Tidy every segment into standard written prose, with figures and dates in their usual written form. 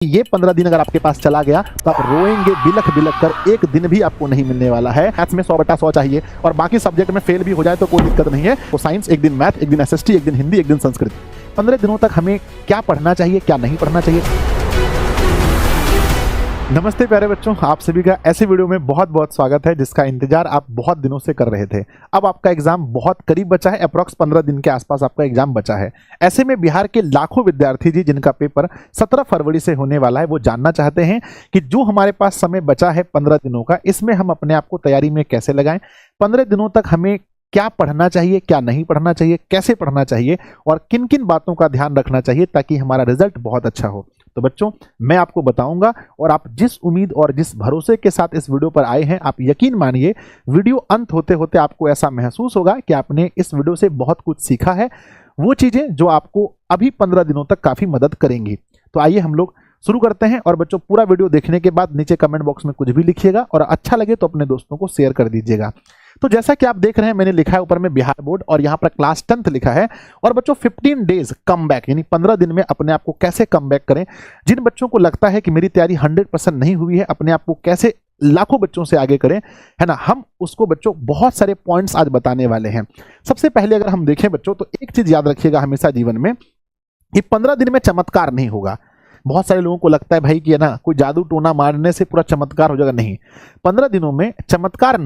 ये 15 दिन अगर आपके पास चला गया तो आप रोएंगे बिलख बिलख कर, एक दिन भी आपको नहीं मिलने वाला है। मैथ्स में 100/100 चाहिए और बाकी सब्जेक्ट में फेल भी हो जाए तो कोई दिक्कत नहीं है। तो साइंस एक दिन, मैथ एक दिन, एसएसटी एक दिन, हिंदी एक दिन, संस्कृत। 15 दिनों तक हमें क्या पढ़ना चाहिए, क्या नहीं पढ़ना चाहिए। नमस्ते प्यारे बच्चों, आप सभी का ऐसे वीडियो में बहुत बहुत स्वागत है जिसका इंतजार आप बहुत दिनों से कर रहे थे। अब आपका एग्जाम बहुत करीब बचा है, अप्रॉक्स 15 दिन के आसपास आपका एग्जाम बचा है। ऐसे में बिहार के लाखों विद्यार्थी जी जिनका पेपर 17 फरवरी से होने वाला है, वो जानना चाहते हैं कि जो हमारे पास समय बचा है 15 दिनों का, इसमें हम अपने आप को तैयारी में कैसे लगाएं। 15 दिनों तक हमें क्या पढ़ना चाहिए, क्या नहीं पढ़ना चाहिए, कैसे पढ़ना चाहिए और किन किन बातों का ध्यान रखना चाहिए ताकि हमारा रिजल्ट बहुत अच्छा हो। तो बच्चों, मैं आपको बताऊंगा और आप जिस उम्मीद और जिस भरोसे के साथ इस वीडियो पर आए हैं, आप यकीन मानिए वीडियो अंत होते होते आपको ऐसा महसूस होगा कि आपने इस वीडियो से बहुत कुछ सीखा है, वो चीजें जो आपको अभी 15 दिनों तक काफी मदद करेंगी। तो आइए हम लोग शुरू करते हैं। और बच्चों, पूरा वीडियो देखने के बाद नीचे कमेंट बॉक्स में कुछ भी लिखिएगा और अच्छा लगे तो अपने दोस्तों को शेयर कर दीजिएगा। तो जैसा कि आप देख रहे हैं, मैंने लिखा है ऊपर में बिहार बोर्ड और यहाँ पर क्लास 10th लिखा है। और बच्चों 15 डेज कम बैक, यानी 15 दिन में अपने आप को कैसे कम बैक करें। जिन बच्चों को लगता है कि मेरी तैयारी 100% नहीं हुई है, अपने आप को कैसे लाखों बच्चों से आगे करें, है ना। हम उसको बच्चों बहुत सारे पॉइंट्स आज बताने वाले हैं। सबसे पहले अगर हम देखें बच्चों, तो एक चीज याद रखिएगा हमेशा जीवन में कि 15 दिन में चमत्कार नहीं होगा। बहुत सारे लोगों को लगता है भाई कि है ना, कोई जादू टोना मारने से पूरा चमत्कार हो जाएगा। नहीं, 15 दिनों में चमत्कार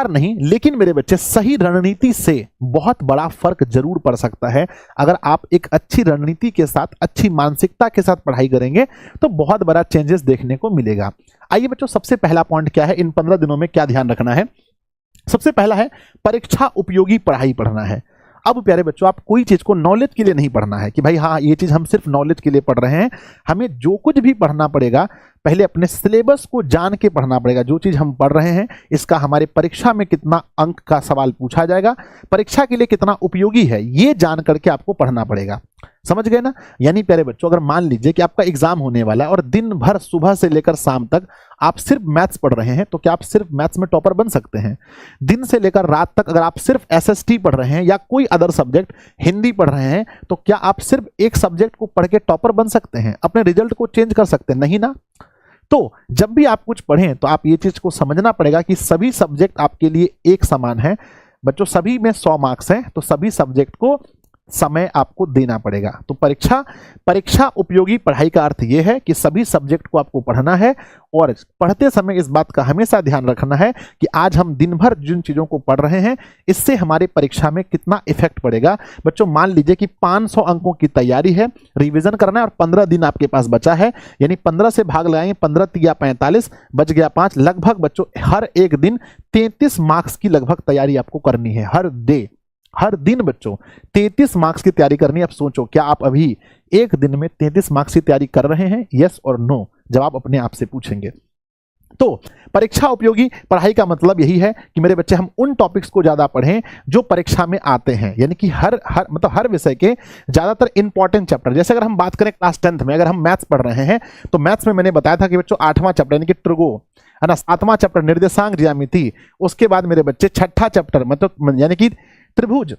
नहीं, लेकिन मेरे बच्चे सही रणनीति से बहुत बड़ा फर्क जरूर पड़ सकता है। अगर आप एक अच्छी रणनीति के साथ, अच्छी मानसिकता के साथ पढ़ाई करेंगे तो बहुत बड़ा चेंजेस देखने को मिलेगा। आइए बच्चों, सबसे पहला पॉइंट क्या है, इन 15 दिनों में क्या ध्यान रखना है। सबसे पहला है परीक्षा उपयोगी पढ़ाई पढ़ना है। अब प्यारे बच्चों, आप कोई चीज को नॉलेज के लिए नहीं पढ़ना है कि भाई हाँ ये चीज हम सिर्फ नॉलेज के लिए पढ़ रहे हैं। हमें जो कुछ भी पढ़ना पड़ेगा पहले अपने सिलेबस को जान के पढ़ना पड़ेगा। जो चीज हम पढ़ रहे हैं इसका हमारे परीक्षा में कितना अंक का सवाल पूछा जाएगा, परीक्षा के लिए कितना उपयोगी है, ये जान करके आपको पढ़ना पड़ेगा। समझ गए ना। यानी प्यारे बच्चों, अगर मान लीजिए कि आपका एग्जाम होने वाला है और दिन भर सुबह से लेकर शाम तक आप सिर्फ मैथ्स पढ़ रहे हैं, तो क्या आप सिर्फ मैथ्स में टॉपर बन सकते हैं। दिन से लेकर रात तक अगर आप सिर्फ एसएसटी पढ़ रहे हैं या कोई अदर सब्जेक्ट हिंदी पढ़ रहे हैं, तो क्या आप सिर्फ एक सब्जेक्ट को पढ़ के टॉपर बन सकते हैं, अपने रिजल्ट को चेंज कर सकते हैं? नहीं ना। तो जब भी आप कुछ पढ़ें तो आप ये चीज को समझना पड़ेगा कि सभी सब्जेक्ट आपके लिए एक समान है। बच्चों सभी में 100 मार्क्स हैं, तो सभी सब्जेक्ट को समय आपको देना पड़ेगा। तो परीक्षा उपयोगी पढ़ाई का अर्थ यह है कि सभी सब्जेक्ट को आपको पढ़ना है और पढ़ते समय इस बात का हमेशा ध्यान रखना है कि आज हम दिन भर जिन चीजों को पढ़ रहे हैं इससे हमारे परीक्षा में कितना इफेक्ट पड़ेगा। बच्चों मान लीजिए कि 500 अंकों की तैयारी है, रिवीजन करना है और 15 दिन आपके पास बचा है, यानी 15 से भाग लगाएंगे, 15 तिया 45, बच गया 5। लगभग बच्चों हर एक दिन 33 मार्क्स की लगभग तैयारी आपको करनी है। हर दिन बच्चों 33 मार्क्स की तैयारी करनी है। अब सोचो, क्या आप अभी एक दिन में 33 मार्क्स की तैयारी कर रहे हैं? यस और नो जवाब अपने आप से पूछेंगे। तो परीक्षा उपयोगी पढ़ाई का मतलब यही है कि मेरे बच्चे हम उन टॉपिक्स को ज्यादा पढ़ें जो परीक्षा में आते हैं, यानी कि हर विषय के ज्यादातर इंपॉर्टेंट चैप्टर। जैसे अगर हम बात करें क्लास 10th में, अगर हम मैथ्स पढ़ रहे हैं तो मैथ्स में मैंने बताया था कि बच्चों 8वां चैप्टर यानी कि ट्रिगो, है ना, 7वां चैप्टर निर्देशांक ज्यामिति, उसके बाद मेरे बच्चे 6ठा चैप्टर मतलब यानी कि त्रिभुज,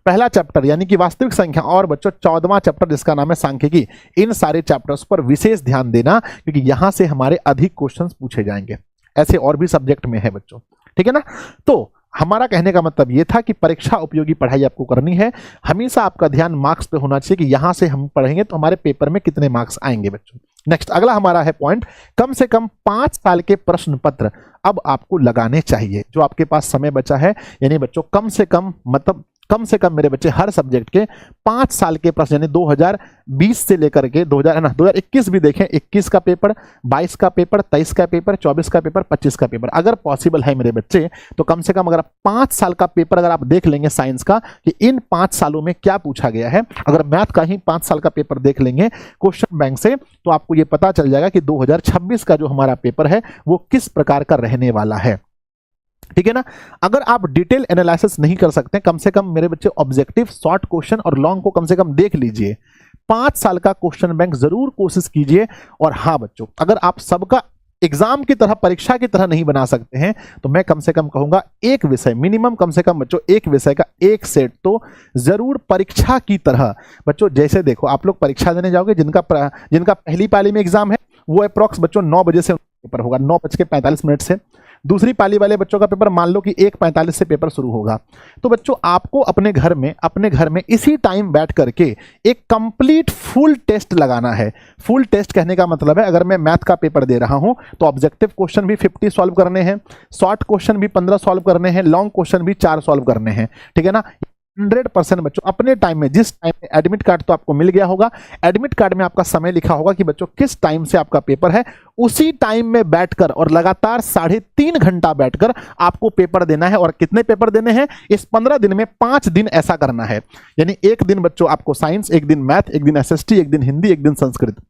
पहला चैप्टर यानी कि वास्तविक संख्या, और बच्चों 14वां चैप्टर जिसका नाम है सांख्यिकी। इन सारे चैप्टर्स पर विशेष ध्यान देना क्योंकि यहां से हमारे अधिक क्वेश्चंस पूछे जाएंगे। ऐसे और भी सब्जेक्ट में है बच्चों, ठीक है ना। तो हमारा कहने का मतलब यह था कि परीक्षा उपयोगी पढ़ाई आपको करनी है। हमेशा आपका ध्यान मार्क्स पे होना चाहिए कि यहां से हम पढ़ेंगे तो हमारे पेपर में कितने मार्क्स आएंगे बच्चों। नेक्स्ट अगला हमारा है पॉइंट, कम से कम 5 साल के प्रश्न पत्र अब आपको लगाने चाहिए। जो आपके पास समय बचा है, यानी बच्चों कम से कम मेरे बच्चे हर सब्जेक्ट के 5 साल के प्रश्न, यानी 2020 से लेकर के 2021 भी देखें, 21 का पेपर, 22 का पेपर, 23 का पेपर, 24 का पेपर, 25 का पेपर, अगर पॉसिबल है मेरे बच्चे तो कम से कम अगर 5 साल का पेपर अगर आप देख लेंगे साइंस का कि इन 5 सालों में क्या पूछा गया है, अगर मैथ का ही 5 साल का पेपर देख लेंगे क्वेश्चन बैंक से, तो आपको यह पता चल जाएगा कि 2026 का जो हमारा पेपर है वो किस प्रकार का रहने वाला है। ठीक है ना। अगर आप डिटेल एनालिसिस नहीं कर सकते, कम से कम मेरे बच्चे ऑब्जेक्टिव, शॉर्ट क्वेश्चन और लॉन्ग को कम से कम देख लीजिए। 5 साल का क्वेश्चन बैंक जरूर कोशिश कीजिए। और हाँ बच्चों, अगर आप सबका एग्जाम की तरह, परीक्षा की तरह नहीं बना सकते हैं, तो मैं कम से कम कहूंगा एक विषय मिनिमम, कम से कम बच्चों एक विषय का एक सेट तो जरूर परीक्षा की तरह। बच्चों जैसे देखो आप लोग परीक्षा देने जाओगे, जिनका पहली पाली में एग्जाम है वो अप्रॉक्स बच्चों 9 बजे से पेपर होगा, 9:45 से। दूसरी पाली वाले बच्चों का पेपर मान लो कि 1:45 से पेपर शुरू होगा। तो बच्चों आपको अपने घर में इसी टाइम बैठ करके एक कंप्लीट फुल टेस्ट लगाना है। फुल टेस्ट कहने का मतलब है, अगर मैं मैथ का पेपर दे रहा हूं तो ऑब्जेक्टिव क्वेश्चन भी 50 सॉल्व करने हैं, शॉर्ट क्वेश्चन भी 15 सॉल्व करने हैं, लॉन्ग क्वेश्चन भी 4 सॉल्व करने हैं, ठीक है ना। 100% बच्चों अपने टाइम में, जिस टाइम में एडमिट कार्ड तो आपको मिल गया होगा, एडमिट कार्ड में आपका समय लिखा होगा कि बच्चों किस टाइम से आपका पेपर है, उसी टाइम में बैठकर और लगातार 3.5 घंटा बैठकर आपको पेपर देना है। और कितने पेपर देने हैं इस 15 दिन में? 5 दिन ऐसा करना है। यानी एक दिन बच्चों आपको साइंस, एक दिन मैथ, एक दिन एसएसटी, एक दिन हिंदी, एक दिन संस्कृत।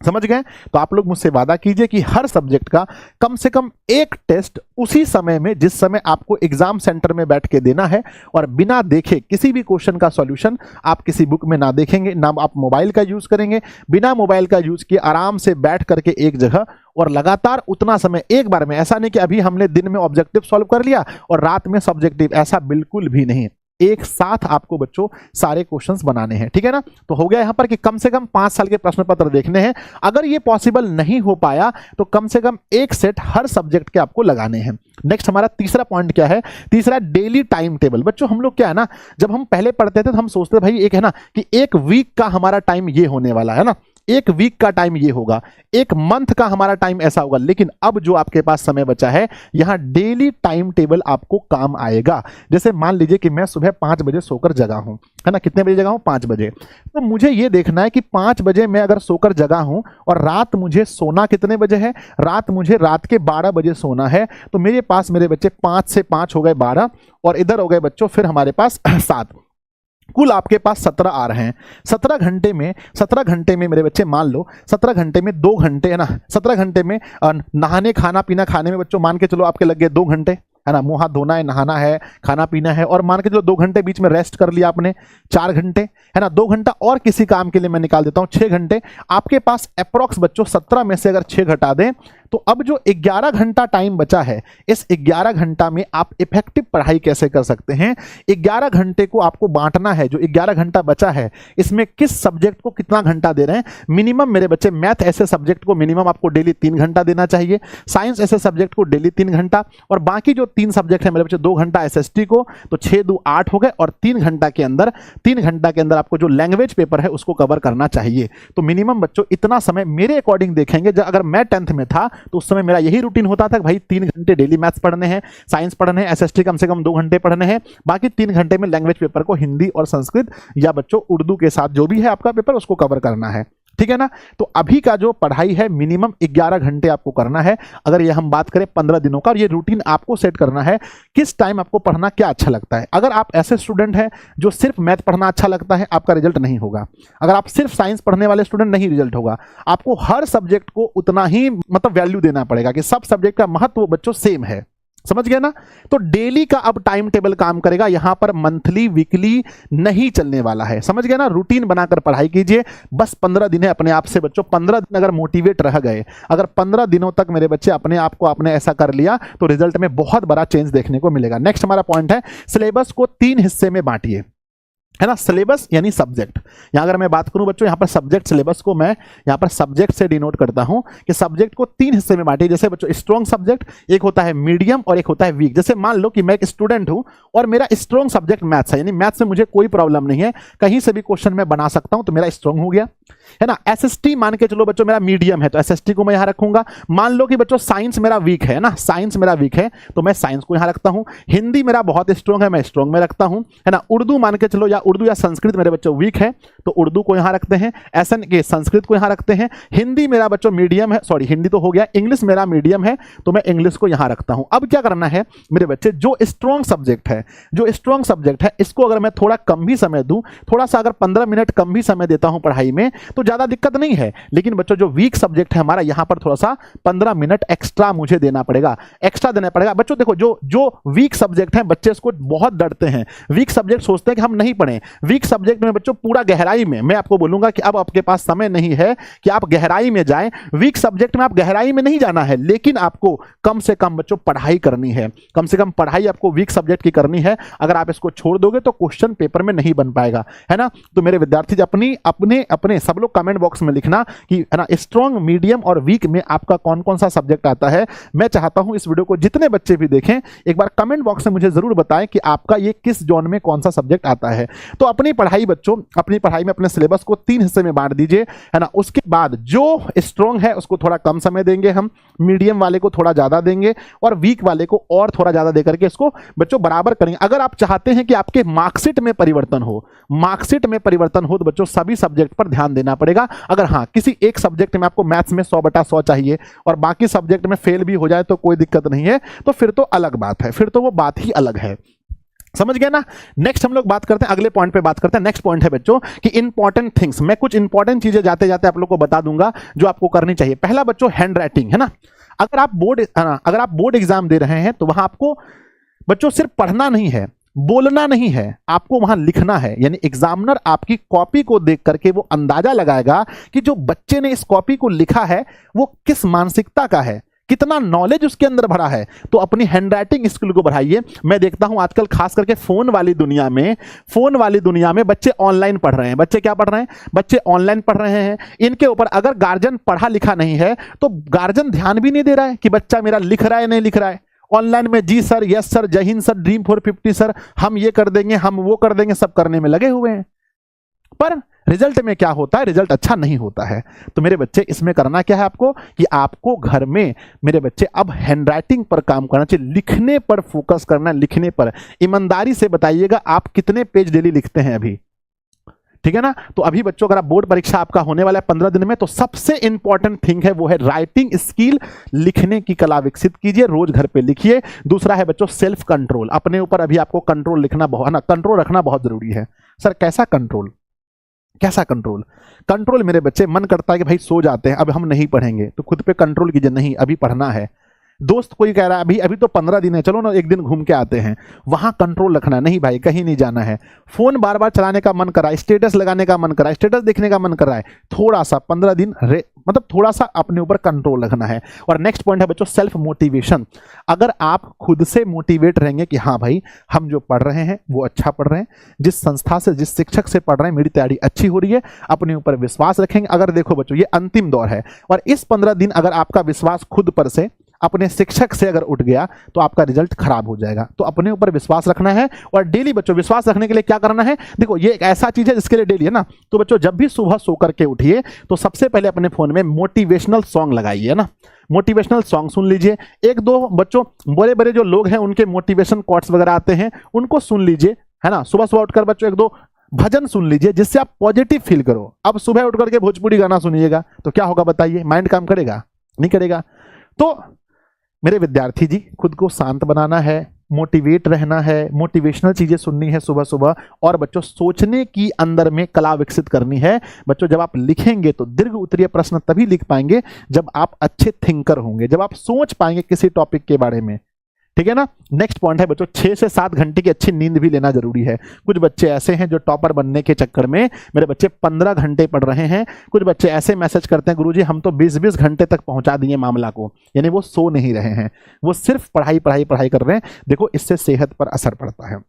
समझ गए? तो आप लोग मुझसे वादा कीजिए कि हर सब्जेक्ट का कम से कम एक टेस्ट उसी समय में, जिस समय आपको एग्जाम सेंटर में बैठ के देना है, और बिना देखे किसी भी क्वेश्चन का सॉल्यूशन आप किसी बुक में ना देखेंगे, ना आप मोबाइल का यूज करेंगे। बिना मोबाइल का यूज किए आराम से बैठ करके एक जगह और लगातार उतना समय एक बार में। ऐसा नहीं कि अभी हमने दिन में ऑब्जेक्टिव सॉल्व कर लिया और रात में सब्जेक्टिव, ऐसा बिल्कुल भी नहीं। एक साथ आपको बच्चों सारे क्वेश्चंस बनाने हैं, ठीक है ना। तो हो गया यहां पर कि कम से कम 5 साल के प्रश्न पत्र देखने हैं। अगर ये पॉसिबल नहीं हो पाया तो कम से कम एक सेट हर सब्जेक्ट के आपको लगाने हैं। नेक्स्ट हमारा तीसरा पॉइंट क्या है? तीसरा डेली टाइम टेबल। बच्चों हम लोग क्या है ना, जब हम पहले पढ़ते थे तो हम सोचते भाई एक है ना कि एक वीक का हमारा टाइम ये होने वाला है ना, एक वीक का टाइम ये होगा, एक मंथ का हमारा टाइम ऐसा होगा। लेकिन अब जो आपके पास समय बचा है, यहां डेली टाइम टेबल आपको काम आएगा। जैसे मान लीजिए कि मैं सुबह 5 बजे सोकर जगा हूं, है ना। कितने बजे जगा हूं? 5 बजे। तो मुझे ये देखना है कि 5 बजे मैं अगर सोकर जगा हूं और रात मुझे सोना कितने बजे है? मुझे रात के 12 बजे सोना है। तो मेरे पास मेरे बच्चे 5 से 5 हो गए 12, और इधर हो गए बच्चों फिर हमारे पास 7। कुल आपके पास 17 आ रहे हैं। 17 घंटे में मेरे बच्चे मान लो 17 घंटे में 2 घंटे है ना, 17 घंटे में नहाने खाना पीना खाने में बच्चों मान के चलो आपके लग गए 2 घंटे, है ना। मुंह हाथ धोना है, नहाना है, खाना पीना है, और मान के चलो 2 घंटे बीच में रेस्ट कर लिया आपने, 4 घंटे, है ना। 2 घंटा और किसी काम के लिए मैं निकाल देता हूं 6 घंटे। आपके पास अप्रॉक्स बच्चों 17 में से अगर 6 घटा दें तो अब जो 11 घंटा टाइम बचा है, इस 11 घंटा में आप इफेक्टिव पढ़ाई कैसे कर सकते हैं? 11 घंटे को आपको बांटना है। जो 11 घंटा बचा है इसमें किस सब्जेक्ट को कितना घंटा दे रहे हैं? मिनिमम मेरे बच्चे मैथ ऐसे सब्जेक्ट को मिनिमम आपको डेली 3 घंटा देना चाहिए, साइंस ऐसे सब्जेक्ट को डेली 3 घंटा, और बाकी जो 3 सब्जेक्ट है मेरे बच्चे 2 घंटा एसएसटी को, तो 6 2 8 हो गए। और 3 घंटा के अंदर आपको जो लैंग्वेज पेपर है उसको कवर करना चाहिए। तो मिनिमम बच्चों इतना समय मेरे अकॉर्डिंग देखेंगे। अगर मैं 10th में था तो उस समय मेरा यही रूटीन होता था, भाई 3 घंटे डेली मैथ्स पढ़ने हैं, साइंस पढ़ने हैं, एसएसटी कम से कम 2 घंटे पढ़ने हैं, बाकी 3 घंटे में लैंग्वेज पेपर को हिंदी और संस्कृत या बच्चों उर्दू के साथ जो भी है आपका पेपर उसको कवर करना है, ठीक है ना। तो अभी का जो पढ़ाई है मिनिमम 11 घंटे आपको करना है। अगर ये हम बात करें 15 दिनों का, और ये रूटीन आपको सेट करना है किस टाइम आपको पढ़ना क्या अच्छा लगता है। अगर आप ऐसे स्टूडेंट हैं जो सिर्फ मैथ पढ़ना अच्छा लगता है, आपका रिजल्ट नहीं होगा। अगर आप सिर्फ साइंस पढ़ने वाले स्टूडेंट, नहीं रिजल्ट होगा। आपको हर सब्जेक्ट को उतना ही मतलब वैल्यू देना पड़ेगा कि सब सब्जेक्ट का महत्व बच्चों सेम है। समझ गया ना। तो डेली का अब टाइम टेबल काम करेगा, यहां पर मंथली वीकली नहीं चलने वाला है। समझ गया ना। रूटीन बनाकर पढ़ाई कीजिए। बस 15 दिन है अपने आप से बच्चों। 15 दिन अगर मोटिवेट रह गए, अगर 15 दिनों तक मेरे बच्चे अपने आप को आपने ऐसा कर लिया तो रिजल्ट में बहुत बड़ा चेंज देखने को मिलेगा। नेक्स्ट हमारा पॉइंट है सिलेबस को 3 हिस्से में बांटिए, है ना। सिलेबस यानी सब्जेक्ट। यहां अगर मैं बात करूं बच्चों, यहां पर सब्जेक्ट सिलेबस को मैं यहां पर सब्जेक्ट से डिनोट करता हूं कि सब्जेक्ट को 3 हिस्से में बांटिए। जैसे बच्चों स्ट्रॉन्ग सब्जेक्ट, एक होता है मीडियम और एक होता है वीक। जैसे मान लो कि मैं एक स्टूडेंट हूं और मेरा स्ट्रॉन्ग सब्जेक्ट मैथ्स है, यानी मैथ्स में मुझे कोई प्रॉब्लम नहीं है, कहीं से भी क्वेश्चन मैं बना सकता हूं, तो मेरा स्ट्रॉन्ग हो गया, है ना। एसएसटी मान के चलो बच्चों मेरा मीडियम है, तो एसएसटी को मैं यहां रखूंगा। मान लो कि बच्चों साइंस मेरा वीक है ना, साइंस मेरा वीक है तो मैं साइंस को यहां रखता हूं। हिंदी मेरा बहुत स्ट्रॉन्ग है, मैं स्ट्रॉन्ग में रखता हूं, है ना। उर्दू मान के चलो, या उर्दू या संस्कृत मेरे बच्चों वीक है तो उर्दू को यहां रखते हैं, एसएन के संस्कृत को यहां रखते हैं। हिंदी मेरा बच्चों मीडियम है, सॉरी हिंदी तो हो गया, इंग्लिश मेरा मीडियम है तो मैं इंग्लिश को यहां रखता हूं। अब क्या करना है मेरे बच्चे, जो स्ट्रॉन्ग सब्जेक्ट है इसको अगर मैं थोड़ा कम भी समय दूं, थोड़ा सा अगर 15 मिनट कम भी समय देता हूं पढ़ाई में, तो ज्यादा दिक्कत नहीं है। लेकिन बच्चों जो वीक सब्जेक्ट है हमारा, यहां पर थोड़ा सा 15 मिनट एक्स्ट्रा मुझे देना पड़ेगा, एक्स्ट्रा देना पड़ेगा। बच्चों देखो जो वीक सब्जेक्ट है, बच्चे इसको बहुत डरते हैं, वीक सब्जेक्ट सोचते हैं कि हम नहीं पढ़ें। वीक सब्जेक्ट में बच्चों पूरा गहराई में, मैं आपको बोलूंगा कि अब आपके पास समय नहीं है कि आप गहराई में जाएं। वीक सब्जेक्ट में आप गहराई में नहीं जाना है, लेकिन आपको कम से कम बच्चों पढ़ाई करनी है, कम से कम पढ़ाई आपको वीक सब्जेक्ट की करनी है। अगर आप इसको छोड़ दोगे तो क्वेश्चन पेपर में नहीं बन पाएगा, है ना। तो मेरे विद्यार्थी अपनी अपने अपने सब लोग कमेंट बॉक्स में लिखना कि, है ना, स्ट्रॉन्ग, मीडियम और वीक में आपका कौन कौन सा सब्जेक्ट आता है। मैं चाहता हूं इस वीडियो को जितने बच्चे भी देखें, एक बार कमेंट बॉक्स में मुझे जरूर बताएं कि आपका ये किस जोन में कौन सा सब्जेक्ट आता है। तो अपनी पढ़ाई बच्चों, अपनी पढ़ाई में अपने सिलेबस को 3 हिस्से में बांट दीजिए, है ना। उसके बाद जो स्ट्रॉन्ग है उसको थोड़ा कम समय देंगे हम, मीडियम वाले को थोड़ा ज्यादा देंगे और वीक वाले को और थोड़ा ज्यादा देकर के इसको बच्चों बराबर करेंगे। अगर आप चाहते हैं कि आपके मार्कशीट में परिवर्तन हो, मार्कशीट में परिवर्तन हो, तो बच्चों सभी सब्जेक्ट पर ध्यान देना पड़ेगा। अगर हाँ किसी एक सब्जेक्ट में आपको मैथ्स में 100/100 चाहिए और बाकी सब्जेक्ट में फेल भी हो जाए तो कोई दिक्कत नहीं है, तो फिर तो अलग बात है, फिर तो वो बात ही अलग है। समझ गए ना। नेक्स्ट हम लोग बात करते हैं, अगले पॉइंट पे बात करते हैं। नेक्स्ट पॉइंट है बच्चों कि इंपॉर्टेंट थिंग्स। मैं कुछ इंपॉर्टेंट चीजें जाते जाते आप लोग को बता दूंगा जो आपको करनी चाहिए। पहला बच्चों हैंड राइटिंग, है ना। अगर आप बोर्ड एग्जाम दे रहे हैं तो वहां आपको बच्चों सिर्फ पढ़ना नहीं है, बोलना नहीं है, आपको वहां लिखना है। यानी एग्जामिनर आपकी कॉपी को देख करके वो अंदाजा लगाएगा कि जो बच्चे ने इस कॉपी को लिखा है वो किस मानसिकता का है, कितना नॉलेज उसके अंदर भरा है। तो अपनी हैंडराइटिंग स्किल को बढ़ाइए। मैं देखता हूं आजकल खास करके फोन वाली दुनिया में बच्चे ऑनलाइन पढ़ रहे हैं। बच्चे क्या पढ़ रहे हैं? बच्चे ऑनलाइन पढ़ रहे हैं। इनके ऊपर अगर गार्जियन पढ़ा लिखा नहीं है तो गार्जियन ध्यान भी नहीं दे रहा है कि बच्चा मेरा लिख रहा है नहीं लिख रहा है। ऑनलाइन में जी सर, यस सर, जय हिंद सर, ड्रीम 450 सर, हम ये कर देंगे, हम वो कर देंगे, सब करने में लगे हुए हैं। पर रिजल्ट में क्या होता है? रिजल्ट अच्छा नहीं होता है। तो मेरे बच्चे इसमें करना क्या है आपको कि आपको घर में मेरे बच्चे अब हैंडराइटिंग पर काम करना चाहिए, लिखने पर फोकस करना, लिखने पर। ईमानदारी से बताइएगा आप कितने पेज डेली लिखते हैं अभी, ठीक है ना। तो अभी बच्चों अगर आप बोर्ड परीक्षा आपका होने वाला है 15 दिन में, तो सबसे इंपॉर्टेंट थिंग है वो है राइटिंग स्किल, लिखने की कला विकसित कीजिए, रोज घर पे लिखिए। दूसरा है बच्चों सेल्फ कंट्रोल, अपने ऊपर अभी आपको कंट्रोल लिखना बहुत ना, कंट्रोल रखना बहुत जरूरी है। सर कैसा कंट्रोल? कैसा कंट्रोल? कंट्रोल मेरे बच्चे, मन करता है कि भाई सो जाते हैं, अब हम नहीं पढ़ेंगे, तो खुद पे कंट्रोल कीजिए, नहीं अभी पढ़ना है। दोस्त कोई कह रहा है अभी तो 15 दिन है, चलो ना एक दिन घूम के आते हैं, वहां कंट्रोल रखना, नहीं भाई कहीं नहीं जाना है। फोन बार बार चलाने का मन कर रहा है, स्टेटस लगाने का मन कर रहा है, स्टेटस देखने का मन कर रहा है, थोड़ा सा 15 दिन मतलब थोड़ा सा अपने ऊपर कंट्रोल रखना है। और नेक्स्ट पॉइंट है बच्चों सेल्फ मोटिवेशन। अगर आप खुद से मोटिवेट रहेंगे कि हाँ भाई हम जो पढ़ रहे हैं वो अच्छा पढ़ रहे हैं, जिस संस्था से, जिस शिक्षक से पढ़ रहे हैं मेरी तैयारी अच्छी हो रही है, अपने ऊपर विश्वास रखेंगे। अगर देखो बच्चों ये अंतिम दौर है और इस 15 दिन अगर आपका विश्वास खुद पर से, अपने शिक्षक से अगर उठ गया तो आपका रिजल्ट खराब हो जाएगा। तो अपने ऊपर विश्वास रखना है। और डेली बच्चों विश्वास रखने के लिए क्या करना है? देखो ये एक ऐसा चीज है जिसके लिए डेली, है ना। तो बच्चों जब भी सुबह सो करके उठिए तो सबसे पहले अपने फोन में मोटिवेशनल सॉन्ग लगाइए, है ना। मोटिवेशनल सॉन्ग सुन लीजिए। एक दो बच्चों बड़े बड़े जो लोग हैं उनके मोटिवेशन कोट्स वगैरह आते हैं, उनको सुन लीजिए, है ना। सुबह सुबह उठकर बच्चों एक दो भजन सुन लीजिए जिससे आप पॉजिटिव फील करो। अब सुबह उठ करके भोजपुरी गाना सुनिएगा तो क्या होगा बताइए? माइंड काम करेगा? नहीं करेगा। तो मेरे विद्यार्थी जी खुद को शांत बनाना है, मोटिवेट रहना है, मोटिवेशनल चीजें सुननी है सुबह सुबह। और बच्चों सोचने की अंदर में कला विकसित करनी है। बच्चों जब आप लिखेंगे तो दीर्घ उत्तरीय प्रश्न तभी लिख पाएंगे जब आप अच्छे थिंकर होंगे, जब आप सोच पाएंगे किसी टॉपिक के बारे में, ठीक है ना। नेक्स्ट पॉइंट है बच्चों 6 से 7 घंटे की अच्छी नींद भी लेना जरूरी है। कुछ बच्चे ऐसे हैं जो टॉपर बनने के चक्कर में मेरे बच्चे 15 घंटे पढ़ रहे हैं। कुछ बच्चे ऐसे मैसेज करते हैं गुरुजी हम तो 20-20 घंटे तक पहुंचा दिए मामला को, यानी वो सो नहीं रहे हैं, वो सिर्फ पढ़ाई पढ़ाई पढ़ाई कर रहे हैं। देखो इससे सेहत पर असर पड़ता है।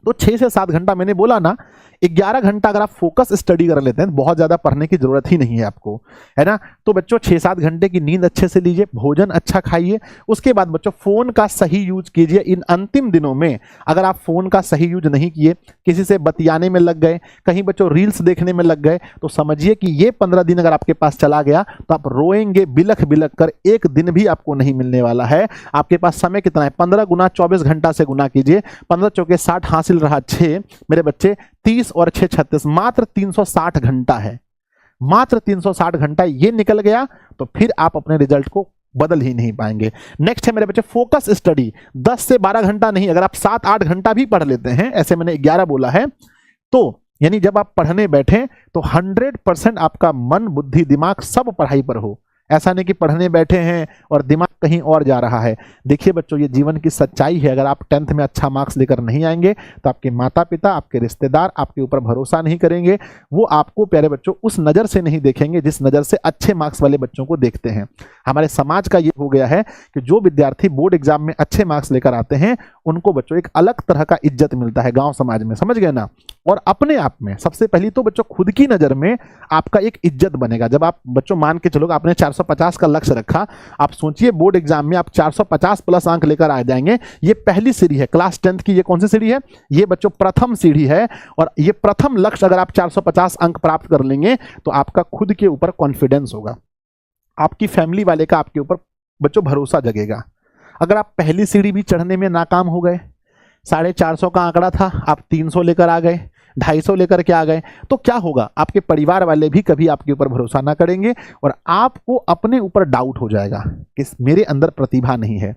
तो 6 से 7 घंटा मैंने बोला ना, 11 घंटा अगर आप फोकस स्टडी कर लेते हैं, बहुत ज्यादा पढ़ने की जरूरत ही नहीं है आपको, है ना। तो बच्चों 6-7 घंटे की नींद अच्छे से लीजिए, भोजन अच्छा खाइए। उसके बाद बच्चों फोन का सही यूज कीजिए। इन अंतिम दिनों में अगर आप फोन का सही यूज नहीं किए, किसी से बतियाने में लग गए, कहीं बच्चों रील्स देखने में लग गए, तो समझिए कि ये 15 दिन अगर आपके पास चला गया तो आप रोएंगे बिलख बिलख कर, एक दिन भी आपको नहीं मिलने वाला है। आपके पास समय कितना है? 15 गुना 24 घंटा से गुना कीजिए, 15 चौके 60 हासिल रहा 6, मेरे बच्चे 30 और 6 36, मात्र 360 घंटा है। मात्र 360 घंटा ये निकल गया तो फिर आप अपने रिजल्ट को बदल ही नहीं पाएंगे। नेक्स्ट है मेरे बच्चे फोकस स्टडी। 10 से 12 घंटा नहीं, अगर आप 7-8 घंटा भी पढ़ लेते हैं, ऐसे मैंने 11 बोला है, तो यानी जब आप पढ़ने बैठें तो 100% आपका मन, बुद्धि, दिमाग सब पढ़ाई पर हो। ऐसा नहीं कि पढ़ने बैठे हैं और दिमाग कहीं और जा रहा है। देखिए बच्चों, ये जीवन की सच्चाई है। अगर आप 10th में अच्छा मार्क्स लेकर नहीं आएंगे तो आपके माता पिता, आपके रिश्तेदार आपके ऊपर भरोसा नहीं करेंगे। वो आपको प्यारे बच्चों उस नज़र से नहीं देखेंगे जिस नज़र से अच्छे मार्क्स वाले बच्चों को देखते हैं। हमारे समाज का ये हो गया है कि जो विद्यार्थी बोर्ड एग्जाम में अच्छे मार्क्स लेकर आते हैं उनको बच्चों एक अलग तरह का इज्जत मिलता है गाँव समाज में, समझ गए ना। और अपने आप में सबसे पहली तो बच्चों खुद की नज़र में आपका एक इज्जत बनेगा। जब आप बच्चों मान के चलो आपने 450 का लक्ष्य रखा, आप सोचिए बोर्ड एग्जाम में आप 450 प्लस अंक लेकर आ जाएंगे। ये पहली सीढ़ी है क्लास 10th की। ये कौन सी सीढ़ी है? ये बच्चों प्रथम सीढ़ी है। और ये प्रथम लक्ष्य अगर आप 450 अंक प्राप्त कर लेंगे तो आपका खुद के ऊपर कॉन्फिडेंस होगा, आपकी फैमिली वाले का आपके ऊपर बच्चों भरोसा जगेगा। अगर आप पहली सीढ़ी भी चढ़ने में नाकाम हो गए, 450 का आंकड़ा था, आप 300 लेकर आ गए, 250 लेकर के आ गए, तो क्या होगा? आपके परिवार वाले भी कभी आपके ऊपर भरोसा ना करेंगे और आपको अपने ऊपर डाउट हो जाएगा कि मेरे अंदर प्रतिभा नहीं है।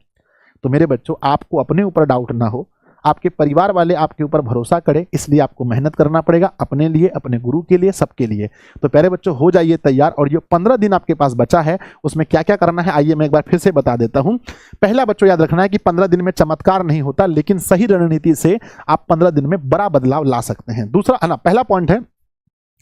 तो मेरे बच्चों, आपको अपने ऊपर डाउट ना हो, आपके परिवार वाले आपके ऊपर भरोसा करें, इसलिए आपको मेहनत करना पड़ेगा अपने लिए, अपने गुरु के लिए, सबके लिए। तो प्यारे बच्चों हो जाइए तैयार। और ये 15 दिन आपके पास बचा है, उसमें क्या क्या करना है आइए मैं एक बार फिर से बता देता हूं। पहला बच्चों याद रखना है कि 15 दिन में चमत्कार नहीं होता, लेकिन सही रणनीति से आप 15 दिन में बड़ा बदलाव ला सकते हैं। दूसरा है ना, पहला पॉइंट है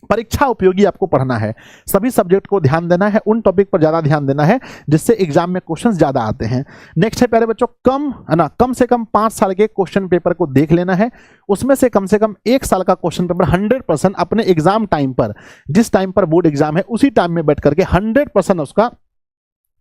परीक्षा उपयोगी आपको पढ़ना है। सभी सब्जेक्ट को ध्यान देना है, उन टॉपिक पर ज्यादा ध्यान देना है जिससे एग्जाम में क्वेश्चंस ज्यादा आते हैं। नेक्स्ट है प्यारे बच्चों कम से कम 5 साल के क्वेश्चन पेपर को देख लेना है। उसमें से कम 1 साल का क्वेश्चन पेपर 100% अपने एग्जाम टाइम पर, जिस टाइम पर बोर्ड एग्जाम है उसी टाइम में बैठ करके 100% उसका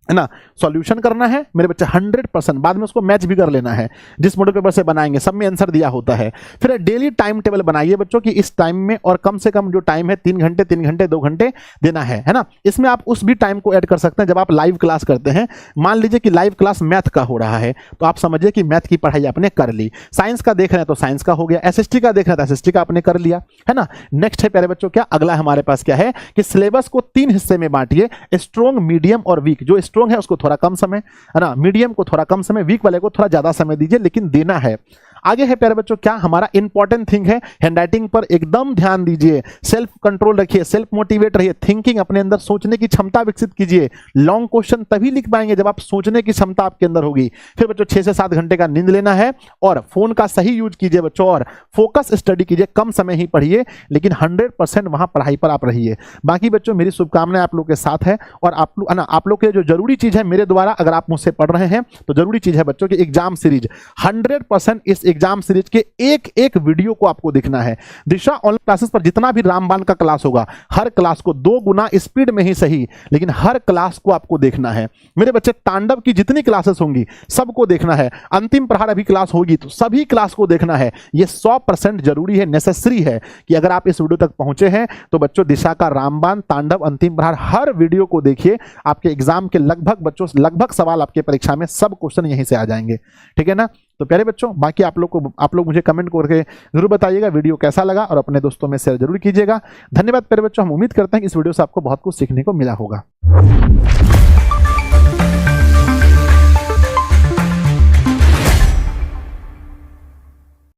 है ना सॉल्यूशन करना है मेरे बच्चे। 100% बाद में उसको मैच भी कर लेना है, जिस मॉडल पेपर से बनाएंगे सब में आंसर दिया होता है। फिर डेली टाइम टेबल बनाइए बच्चों कि इस टाइम में, और कम से कम जो टाइम है 3 घंटे 2 घंटे देना है ना। इसमें आप उस भी टाइम को ऐड कर सकते हैं जब आप लाइव क्लास करते हैं। मान लीजिए कि लाइव क्लास मैथ का हो रहा है तो आप समझिए कि मैथ की पढ़ाई आपने कर ली। साइंस का देख रहे हैं तो साइंस का हो गया, एसएसटी का देख रहे हैं तो एसएसटी का आपने कर लिया, है ना। नेक्स्ट है प्यारे बच्चों क्या अगला हमारे पास क्या है कि सिलेबस को 3 हिस्से में बांटिए, स्ट्रॉन्ग, मीडियम और वीक। जो स्ट्रॉन्ग है उसको थोड़ा कम समय, है ना, मीडियम को थोड़ा कम समय, वीक वाले को थोड़ा ज्यादा समय दीजिए, लेकिन देना है। आगे है प्यारे बच्चों क्या हमारा इंपॉर्टेंट थिंग है हैंडराइटिंग पर एकदम ध्यान दीजिए, सेल्फ कंट्रोल रखिए, सेल्फ मोटिवेट रहिए, थिंकिंग अपने अंदर सोचने की क्षमता विकसित कीजिए। लॉन्ग क्वेश्चन तभी लिख पाएंगे जब आप सोचने की क्षमता आपके अंदर होगी। फिर बच्चों 6 से 7 घंटे का नींद लेना है और फोन का सही यूज कीजिए बच्चों, और फोकस स्टडी कीजिए, कम समय ही पढ़िए लेकिन 100% वहां पढ़ाई पर आप रहिए। बाकी बच्चों मेरी शुभकामनाएं आप लोग के साथ है, और आप लोग के लिए जो जरूरी चीज है मेरे द्वारा अगर आप मुझसे पढ़ रहे हैं तो जरूरी चीज है बच्चों की एग्जाम सीरीज। 100% इस एग्जाम सीरीज के एक वीडियो को आपको देखना है। दिशा ऑनलाइन क्लासेस पर जितना भी रामबाण का क्लास होगा, हर क्लास को 2 गुना स्पीड में ही सही, लेकिन हर क्लास को आपको देखना है मेरे बच्चे। तांडव की जितनी क्लासेस होंगी सबको देखना है। अंतिम प्रहार अभी क्लास होगी तो सभी क्लास को देखना है। यह 100% जरूरी है, नेसेसरी है कि अगर आप इस वीडियो तक पहुंचे हैं तो बच्चों दिशा का रामबाण, तांडव, अंतिम प्रहार हर वीडियो को देखिए। आपके एग्जाम के लगभग सवाल आपके परीक्षा में सब क्वेश्चन यहीं से आ जाएंगे, ठीक है ना। तो प्यारे बच्चों बाकी आप लोग मुझे कमेंट करके जरूर बताइएगा वीडियो कैसा लगा, और अपने दोस्तों में शेयर जरूर कीजिएगा। धन्यवाद प्यारे बच्चों, हम उम्मीद करते हैं कि इस वीडियो से आपको बहुत कुछ सीखने को मिला होगा।